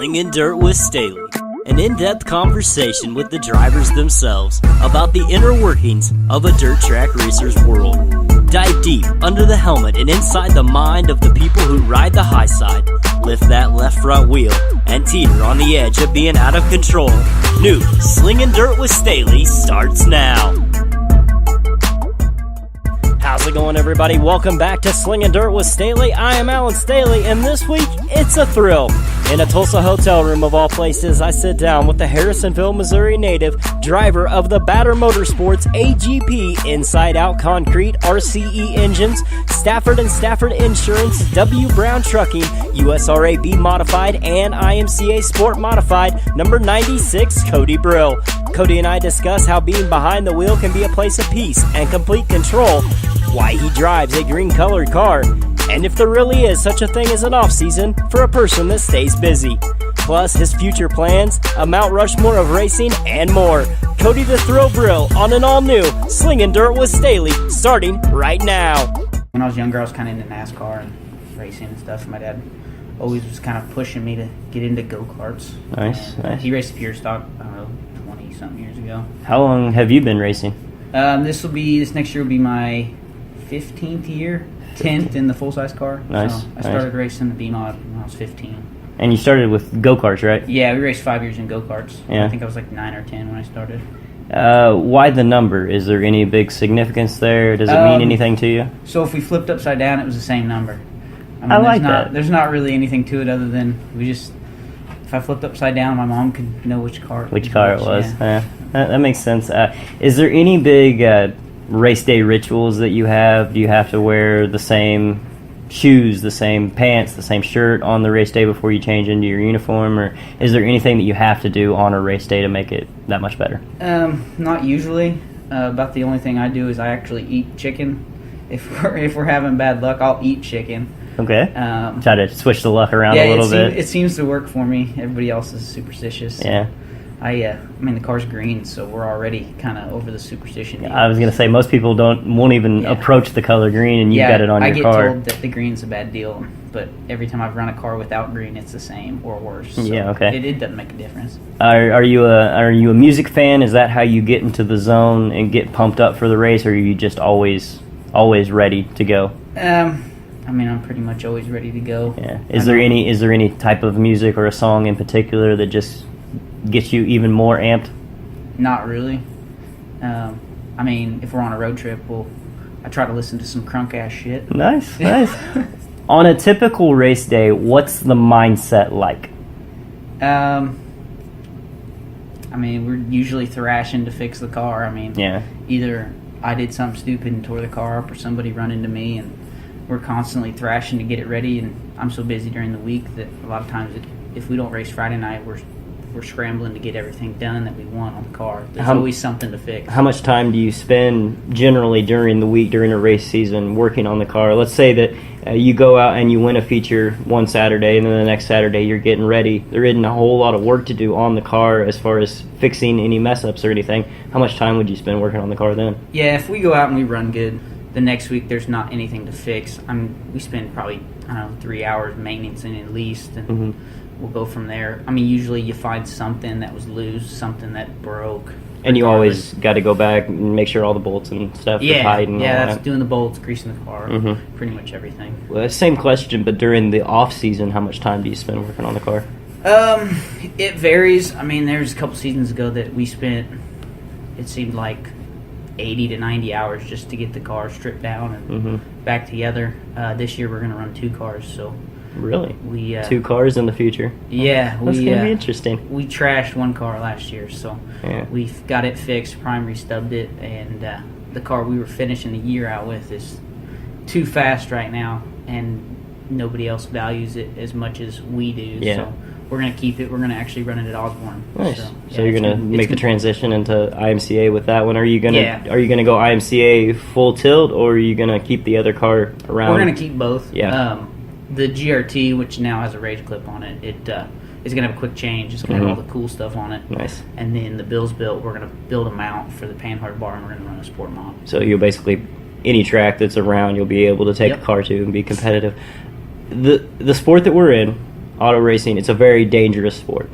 Slinging Dirt with Staley, an in-depth conversation with the drivers themselves about the inner workings of a dirt track racer's world. Dive deep under the helmet and inside the mind of the people who ride the high side, lift that left front wheel, and teeter on the edge of being out of control. New Slinging Dirt with Staley starts now. How's it going, everybody? Welcome back to Slinging Dirt with Staley. I am Alan Staley, and this week, it's a thrill. In a Tulsa hotel room of all places, I sit down with the Harrisonville, Missouri native, driver of the Batter Motorsports AGP Inside Out Concrete RCE engines, Stafford & Stafford Insurance, W. Brown Trucking, USRA B Modified, and IMCA Sport Modified, number 96, Cody Brill. Cody and I discuss how being behind the wheel can be a place of peace and complete control, why he drives a green-colored car, and if there really is such a thing as an off-season for a person that stays busy. Plus, his future plans, a Mount Rushmore of racing, and more. Cody the Thrill Brill on an all-new Slinging Dirt with Staley, starting right now. When I was younger, I was kind of into NASCAR and racing and stuff. My dad always was kind of pushing me to get into go-karts. Nice. He raced pure stock, I don't know, 20-something years ago. How long have you been racing? This next year will be my 15th year, 10th in the full-size car. Nice. So I started racing the B-Mod when I was 15. And you started with go-karts, right? Yeah, we raced 5 years in go-karts. Yeah. I think I was like 9 or 10 when I started. Why the number? Is there any big significance there? Does it mean anything to you? So if we flipped upside down, it was the same number. I like that. There's not really anything to it other than if I flipped upside down, my mom could know which car it was. Yeah. That makes sense. Is there any big race day rituals that you have? Do you have to wear the same shoes, the same pants, the same shirt on the race day before you change into your uniform, or is there anything that you have to do on a race day to make it that much better? Not usually. About the only thing I do is I actually eat chicken. If we're having bad luck, I'll eat chicken. Okay. Try to switch the luck around a little bit. It seems to work for me. Everybody else is superstitious. Yeah. I mean, the car's green, so we're already kind of over the superstition. I was going to say, most people won't even approach the color green, and you've got it on your car. I get told that the green's a bad deal, but every time I've run a car without green, it's the same or worse. So yeah, okay. It doesn't make a difference. Are you a music fan? Is that how you get into the zone and get pumped up for the race, or are you just always ready to go? I mean, I'm pretty much always ready to go. Yeah. Is there any type of music or a song in particular that just gets you even more amped? Not really. I mean, if we're on a road trip, I try to listen to some crunk ass shit. Nice. On a typical race day, what's the mindset like? I mean, we're usually thrashing to fix the car. I mean, either I did something stupid and tore the car up, or somebody run into me, and we're constantly thrashing to get it ready. And I'm so busy during the week that a lot of times, if we don't race Friday night, we're scrambling to get everything done that we want on the car. There's always something to fix. How much time do you spend generally during the week, during a race season, working on the car? Let's say that you go out and you win a feature one Saturday, and then the next Saturday you're getting ready. There isn't a whole lot of work to do on the car as far as fixing any mess-ups or anything. How much time would you spend working on the car then? Yeah, if we go out and we run good, the next week there's not anything to fix. We spend probably, 3 hours maintaining at least, and we'll go from there. I mean, usually you find something that was loose, something that broke. And you always got to go back and make sure all the bolts and stuff are tight and all that. That's doing the bolts, greasing the car, pretty much everything. Well, same question, but during the off-season, how much time do you spend working on the car? It varies. I mean, there's a couple seasons ago that we spent, it seemed like 80 to 90 hours just to get the car stripped down and back together. This year we're going to run 2 cars, so... Really? 2 cars in the future? Yeah. That's going to be interesting. We trashed 1 car last year, so we've got it fixed, primary stubbed it, and the car we were finishing the year out with is too fast right now, and nobody else values it as much as we do. Yeah. So we're going to keep it. We're going to actually run it at Osborne. Nice. So you're going to make the transition into IMCA with that one. Are you going to go IMCA full tilt, or are you going to keep the other car around? We're going to keep both. Yeah. The GRT, which now has a rage clip on it, is going to have a quick change. It's going to have all the cool stuff on it. Nice. And then the Bills built, we're going to build a mount for the Panhard bar, and we're going to run a sport mod. So you'll basically, any track that's around, you'll be able to take a car to and be competitive. The sport that we're in, auto racing, it's a very dangerous sport.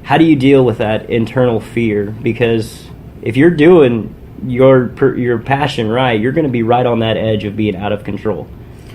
How do you deal with that internal fear? Because if you're doing your passion right, you're going to be right on that edge of being out of control.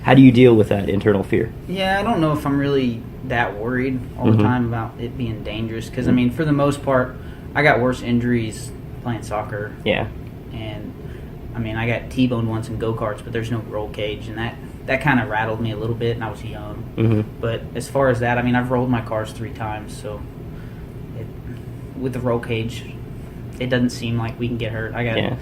How do you deal with that internal fear? Yeah, I don't know if I'm really that worried all the time about it being dangerous. Because, I mean, for the most part, I got worse injuries playing soccer. Yeah. And, I mean, I got T-boned once in go-karts, but there's no roll cage. And that kind of rattled me a little bit, and I was young. But as far as that, I mean, I've rolled my cars 3 times. So with the roll cage, it doesn't seem like we can get hurt. I got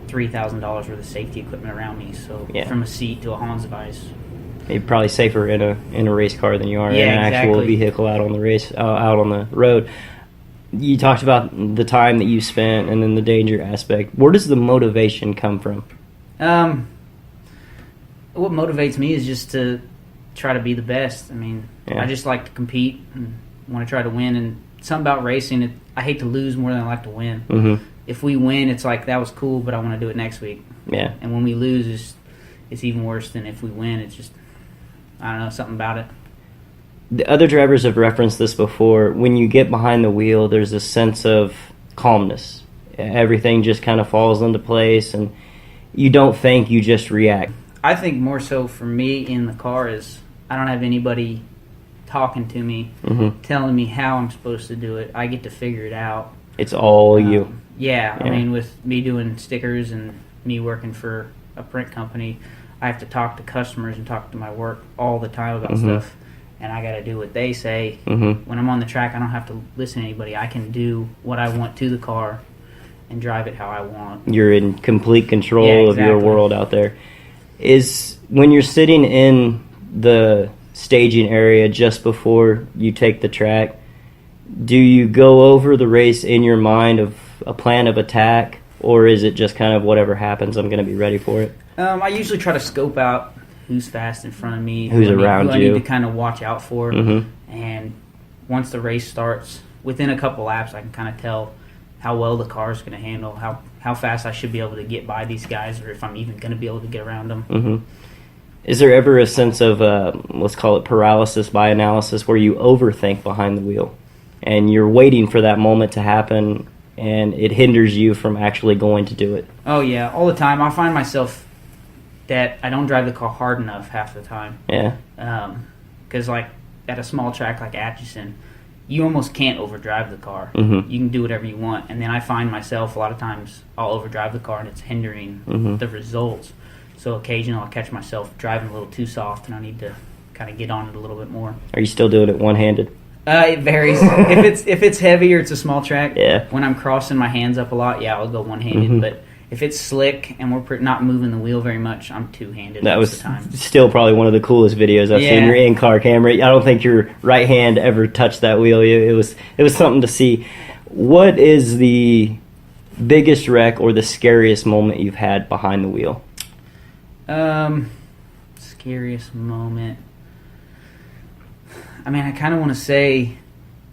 $3,000 worth of safety equipment around me, so from a seat to a Hans device. You're probably safer in a race car than you are in an exactly. actual vehicle out on the road. You talked about the time that you spent and then the danger aspect. Where does the motivation come from? What motivates me is just to try to be the best. I mean, I just like to compete and want to try to win. And something about racing, I hate to lose more than I like to win. If we win, it's like, that was cool, but I want to do it next week. Yeah. And when we lose, it's even worse than if we win. It's just, I don't know, something about it. The other drivers have referenced this before. When you get behind the wheel, there's a sense of calmness. Everything just kind of falls into place, and you don't think, you just react. I think more so for me in the car is I don't have anybody talking to me, telling me how I'm supposed to do it. I get to figure it out. It's all you. Yeah, I mean, with me doing stickers and me working for a print company, I have to talk to customers and talk to my work all the time about stuff, and I got to do what they say. When I'm on the track, I don't have to listen to anybody. I can do what I want to the car and drive it how I want. You're in complete control of your world out there. Is when you're sitting in the staging area just before you take the track, do you go over the race in your mind of a plan of attack, or is it just kind of whatever happens, I'm going to be ready for it? I usually try to scope out who's fast in front of me, who I need to kind of watch out for. And once the race starts, within a couple laps, I can kind of tell how well the car is going to handle, how fast I should be able to get by these guys, or if I'm even going to be able to get around them. Is there ever a sense of, let's call it paralysis by analysis, where you overthink behind the wheel and you're waiting for that moment to happen and it hinders you from actually going to do it? Oh, yeah, all the time. I find myself that I don't drive the car hard enough half the time. Yeah. Because, like, at a small track like Atchison, you almost can't overdrive the car. Mm-hmm. You can do whatever you want. And then I find myself, a lot of times, I'll overdrive the car and it's hindering the results. So occasionally I'll catch myself driving a little too soft and I need to kind of get on it a little bit more. Are you still doing it one-handed? It varies. if it's heavy or it's a small track, yeah. When I'm crossing my hands up a lot, yeah, I'll go one-handed. But if it's slick and we're not moving the wheel very much, I'm two-handed most of the time. Still probably one of the coolest videos I've seen. Your in-car camera. I don't think your right hand ever touched that wheel. It was something to see. What is the biggest wreck or the scariest moment you've had behind the wheel? Scariest moment. I mean, I kind of want to say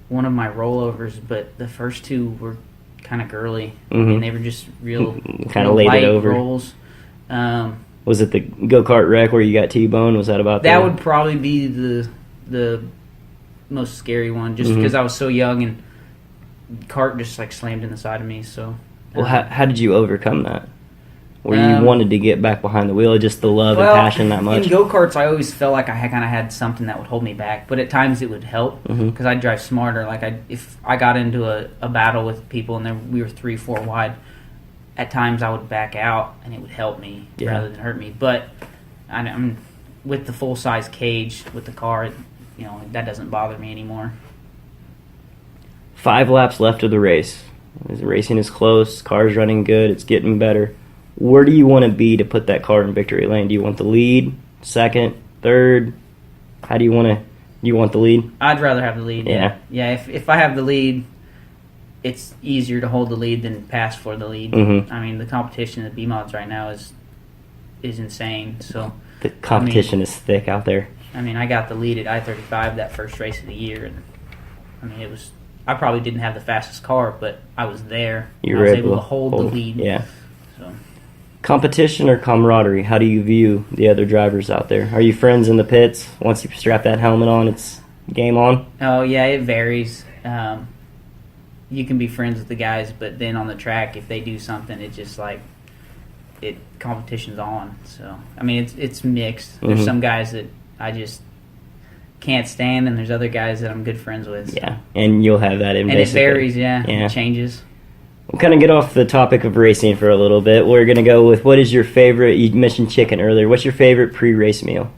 one of my rollovers, but the first two were kind of girly. I mean, they were just real kind of laid light it over. rolls. Was it the go-kart wreck where you got T-boned? Was that about that? That would probably be the most scary one, just because I was so young and the cart just like slammed in the side of me. So, well, how did you overcome that? Where you wanted to get back behind the wheel, just the love and passion that much? In go-karts, I always felt like I kind of had something that would hold me back, but at times it would help because I'd drive smarter. Like if I got into a battle with people and we were 3-4 wide, at times I would back out and it would help me rather than hurt me. But I'm with the full-size cage with the car, that doesn't bother me anymore. 5 laps left of the race. The racing is close. Car's running good. It's getting better. Where do you want to be to put that car in victory lane? Do you want the lead, second, third? How do you want to? Do you want the lead? I'd rather have the lead. Yeah. Yeah. If I have the lead, it's easier to hold the lead than pass for the lead. I mean, the competition at B-Mods right now is insane. So the competition is thick out there. I mean, I got the lead at I-35 that first race of the year, and I mean, I probably didn't have the fastest car, but I was there. I was able to hold the lead. Yeah. So. Competition or camaraderie? How do you view the other drivers out there? Are you friends in the pits? Once you strap that helmet on, game on? Oh, yeah, it varies. You can be friends with the guys, but then on the track, if they do something, it's just like competition's on. So, I mean, it's mixed. There's some guys that I just can't stand, and there's other guys that I'm good friends with. Yeah, and you'll have that in. And it varies, yeah. It changes. We'll kind of get off the topic of racing for a little bit. We're going to go with, what is your favorite, you mentioned chicken earlier, what's your favorite pre-race meal?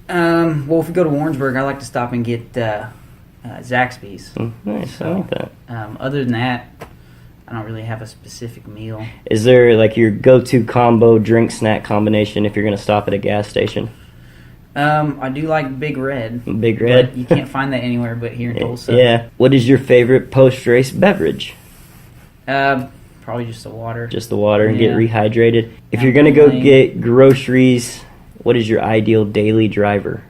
Well, if we go to Warrensburg, I like to stop and get Zaxby's. Nice, so, I like that. Other than that, I don't really have a specific meal. Is there like your go-to combo drink snack combination if you're going to stop at a gas station? I do like Big Red. Big Red? But you can't find that anywhere but here in Tulsa. Yeah. What is your favorite post-race beverage? Probably just the water. Just the water and get rehydrated. If you're going to go get groceries, what is your ideal daily driver?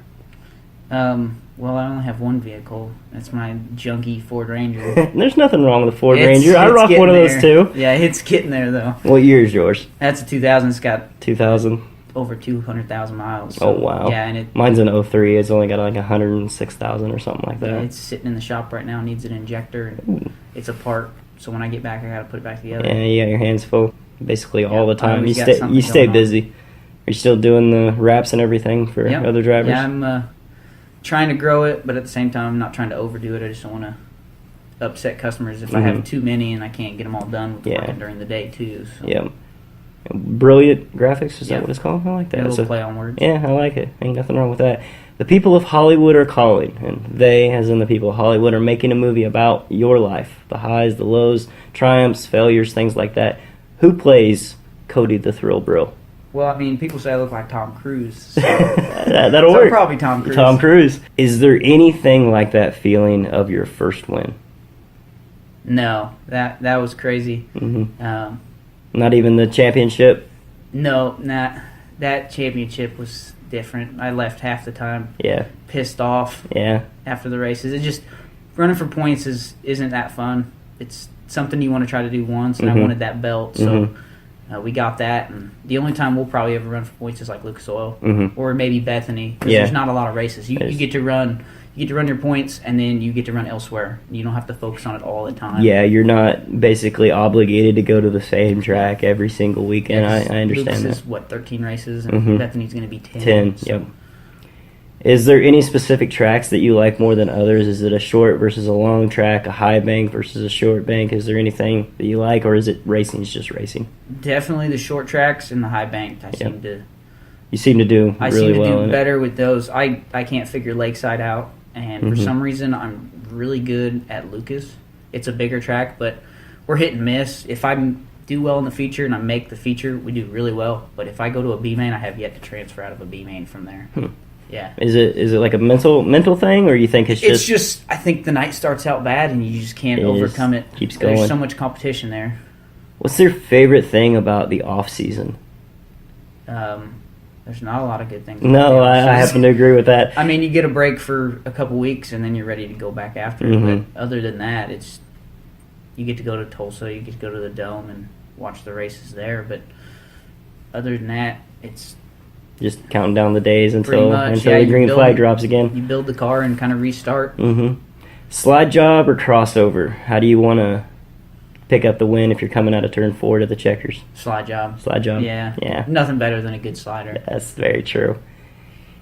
Well, I only have one vehicle. That's my junky Ford Ranger. There's nothing wrong with a Ford Ranger. I rock one of those too. Yeah, it's getting there though. What year is yours? That's a 2000. It's got 2000. Over 200,000 miles. So, oh wow! Yeah, and mine's an 03. It's only got like 106,000 or something like that. Yeah, it's sitting in the shop right now. Needs an injector. And it's apart. So when I get back, I gotta put it back together. Yeah, you got your hands full basically all the time. You stay busy. Are you still doing the wraps and everything for other drivers? Yeah, I'm trying to grow it, but at the same time, I'm not trying to overdo it. I just don't want to upset customers if I have too many and I can't get them all done with working during the day too. So. Yeah. Brilliant graphics, is that what it's called? I like that. A little play on words. Yeah, I like it. Ain't nothing wrong with that. The people of Hollywood are calling, and they, as in the people of Hollywood, are making a movie about your life. The highs, the lows, triumphs, failures, things like that. Who plays Cody the Thrill Brill? Well, I mean, people say I look like Tom Cruise. So that'll work. Probably Tom Cruise. Tom Cruise. Is there anything like that feeling of your first win? No, that was crazy. Mm-hmm. Not even the championship? No, that championship was different. I left half the time pissed off after the races. It just, running for points isn't that fun. It's something you want to try to do once, and I wanted that belt, so we got that. And the only time we'll probably ever run for points is like Lucas Oil or maybe Bethany, because there's not a lot of races. You get to run your points, and then you get to run elsewhere. You don't have to focus on it all the time. Yeah, you're not basically obligated to go to the same track every single weekend. I understand Lucas that. is, 13 races, and Bethany's going to be 10. 10, yep. Is there any specific tracks that you like more than others? Is it a short versus a long track, a high bank versus a short bank? Is there anything that you like, or is it racing's just racing? Definitely the short tracks and the high bank. You seem to do really well. I seem to do better with those. I can't figure Lakeside out. And for some reason, I'm really good at Lucas. It's a bigger track, but we're hit and miss. If I do well in the feature and I make the feature, we do really well. But if I go to a B main, I have yet to transfer out of a B main from there. Yeah. Is it like a mental thing, or you think it's just... I think the night starts out bad and you just can't overcome it. Keeps going. There's so much competition there. What's your favorite thing about the off season? There's not a lot of good things. No, I happen to agree with that. I mean, you get a break for a couple weeks, and then you're ready to go back after. But other than that, you get to go to Tulsa, you get to go to the Dome and watch the races there. But other than that, it's just counting down the days until the green flag drops again. You build the car and kind of restart. Slide job or crossover? How do you want to pick up the win if you're coming out of turn 4 to the checkers? Slide job. Slide job? Yeah. Nothing better than a good slider. That's very true.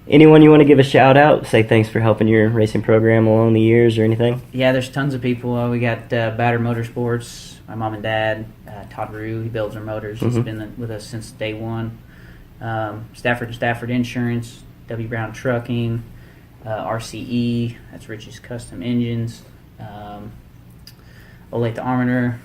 Anyone you want to give a shout out? Say thanks for helping your racing program along the years or anything? Yeah, there's tons of people. We got Batter Motorsports, my mom and dad, Todd Rue, he builds our motors. He's been with us since day one. Stafford & Stafford Insurance, W. Brown Trucking, RCE, that's Rich's Custom Engines, Olate the Armator.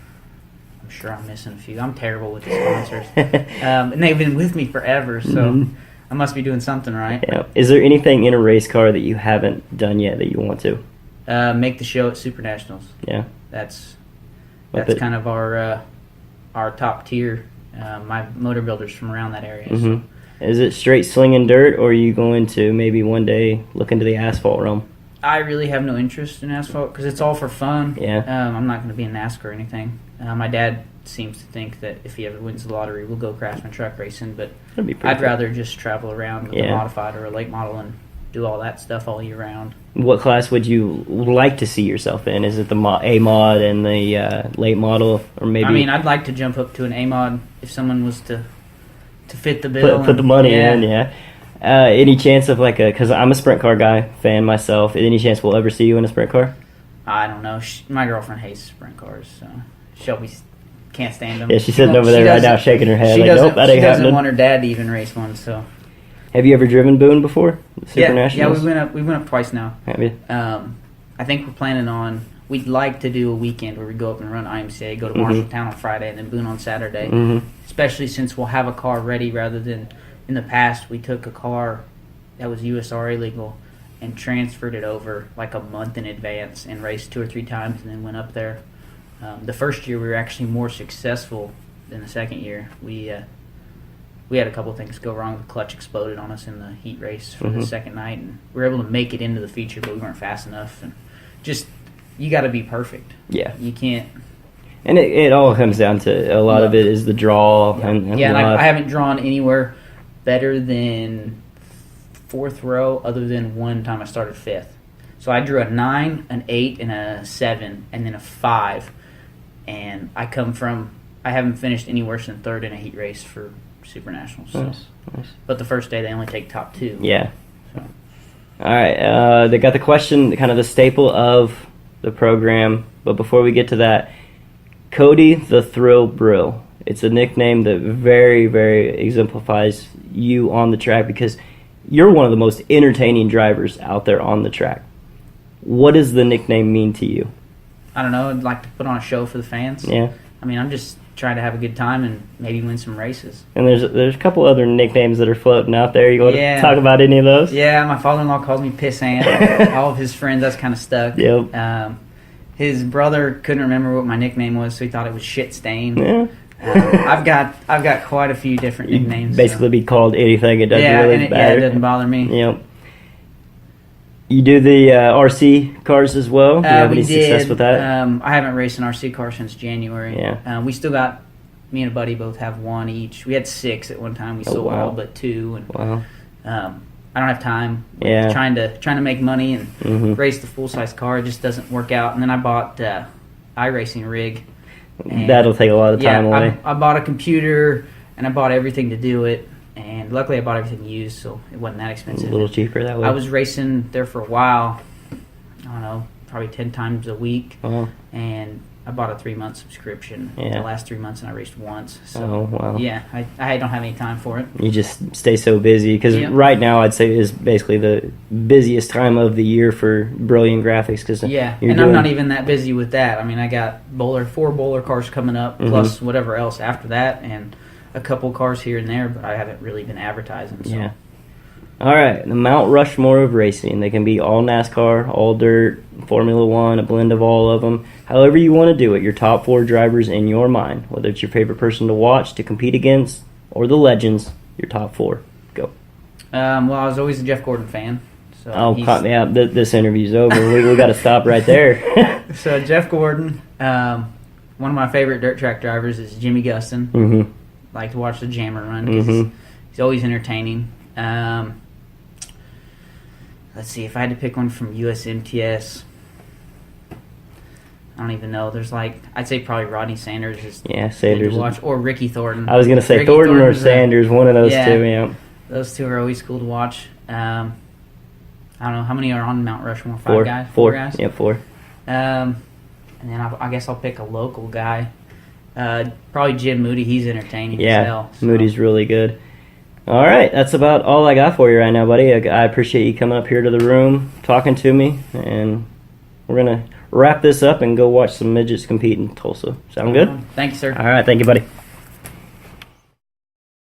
I'm sure I'm missing a few. I'm terrible with the sponsors. And they've been with me forever, so I must be doing something right. Yeah. Is there anything in a race car that you haven't done yet that you want to? Make the show at Super Nationals. Yeah. That's kind of our top tier. My motor builders from around that area. So. Is it straight Slinging Dirt, or are you going to maybe one day look into the asphalt realm? I really have no interest in asphalt because it's all for fun. Yeah. I'm not going to be in NASCAR or anything. My dad seems to think that if he ever wins the lottery, we'll go Craftsman truck racing, but I'd rather just travel around with a modified or a late model and do all that stuff all year round. What class would you like to see yourself in? Is it the A mod and the late model, or maybe? I mean, I'd like to jump up to an A mod if someone was to fit the bill. Put the money in, yeah. Any chance of because I'm a sprint car fan myself. Any chance we'll ever see you in a sprint car? I don't know. My girlfriend hates sprint cars, so Shelby can't stand them. Yeah, she's sitting over there right now shaking her head. Nope, that ain't happening. She doesn't want her dad to even race one. So, have you ever driven Boone before? Yeah, we went up twice now. Have you? I think we're planning on. We'd like to do a weekend where we go up and run IMCA, go to Marshalltown on Friday, and then Boone on Saturday. Mm-hmm. Especially since we'll have a car ready, rather than in the past we took a car that was USRA legal and transferred it over like a month in advance and raced 2 or 3 times and then went up there. The first year we were actually more successful than the second year. We had a couple of things go wrong. The clutch exploded on us in the heat race for the second night, and we were able to make it into the feature, but we weren't fast enough. And just, you got to be perfect. Yeah. You can't. And it all comes down to, a lot of it is the draw. Yeah, and I haven't drawn anywhere better than 4th row other than one time I started 5th. So I drew a 9, an 8, and a 7, and then a 5. And I haven't finished any worse than 3rd in a heat race for Super Nationals. So. Nice. But the first day they only take top 2. Yeah. So. All right. They got the question, kind of the staple of the program. But before we get to that, Cody the Thrill Brill. It's a nickname that very, very exemplifies you on the track because you're one of the most entertaining drivers out there on the track. What does the nickname mean to you? I don't know. I'd like to put on a show for the fans. Yeah. I mean, I'm just trying to have a good time and maybe win some races. And there's a couple other nicknames that are floating out there. You want to talk about any of those? Yeah, my father-in-law calls me Piss Ant. All of his friends, that's kind of stuck. Yep. His brother couldn't remember what my nickname was, so he thought it was Shit Stain. Yeah. I've got quite a few different nicknames. Basically, be called anything. It doesn't really matter. Yeah, it doesn't bother me. Yep. You do the RC cars as well? Do you have any success with that? I haven't raced an RC car since January. Yeah. We still got, me and a buddy both have 1 each. We had 6 at one time. We sold all but 2. And, wow. I don't have time. Yeah. Trying to make money and race the full-size car. It just doesn't work out. And then I bought iRacing rig. That'll take a lot of time away. I bought a computer and I bought everything to do it. And luckily I bought everything used, so it wasn't that expensive. A little cheaper that way. I was racing there for a while. I don't know, probably 10 times a week. Oh. And I bought a 3-month subscription the last 3 months, and I raced once. So, wow. Yeah, I don't have any time for it. You just stay so busy because right now I'd say is basically the busiest time of the year for Brilliant Graphics. Cause I'm not even that busy with that. I mean, I got 4 bowler cars coming up, plus whatever else after that, and a couple cars here and there, but I haven't really been advertising. So. Yeah. All right, the Mount Rushmore of racing. They can be all NASCAR, all dirt, Formula One, a blend of all of them. However you want to do it, your top 4 drivers in your mind, whether it's your favorite person to watch, to compete against, or the legends, your top 4. Go. Well, I was always a Jeff Gordon fan. So this interview's over. we got to stop right there. So Jeff Gordon, one of my favorite dirt track drivers is Jimmy Gustin. Mm-hmm. Like to watch the Jammer run because he's always entertaining. Let's see, if I had to pick one from USMTS, I don't even know. There's I'd say probably Rodney Sanders is Sanders to watch, or Ricky Thornton. I was going to say Thornton or Sanders, one of those two. Yeah, those two are always cool to watch. I don't know how many are on Mount Rushmore. 4 guys. 4 guys. Yeah, 4. And then I guess I'll pick a local guy. Probably Jim Moody. He's entertaining. Yeah, so. Moody's really good. All right, that's about all I got for you right now, buddy. I appreciate you coming up here to the room, talking to me, and we're going to wrap this up and go watch some midgets compete in Tulsa. Sound good? Thank you, sir. All right, thank you, buddy.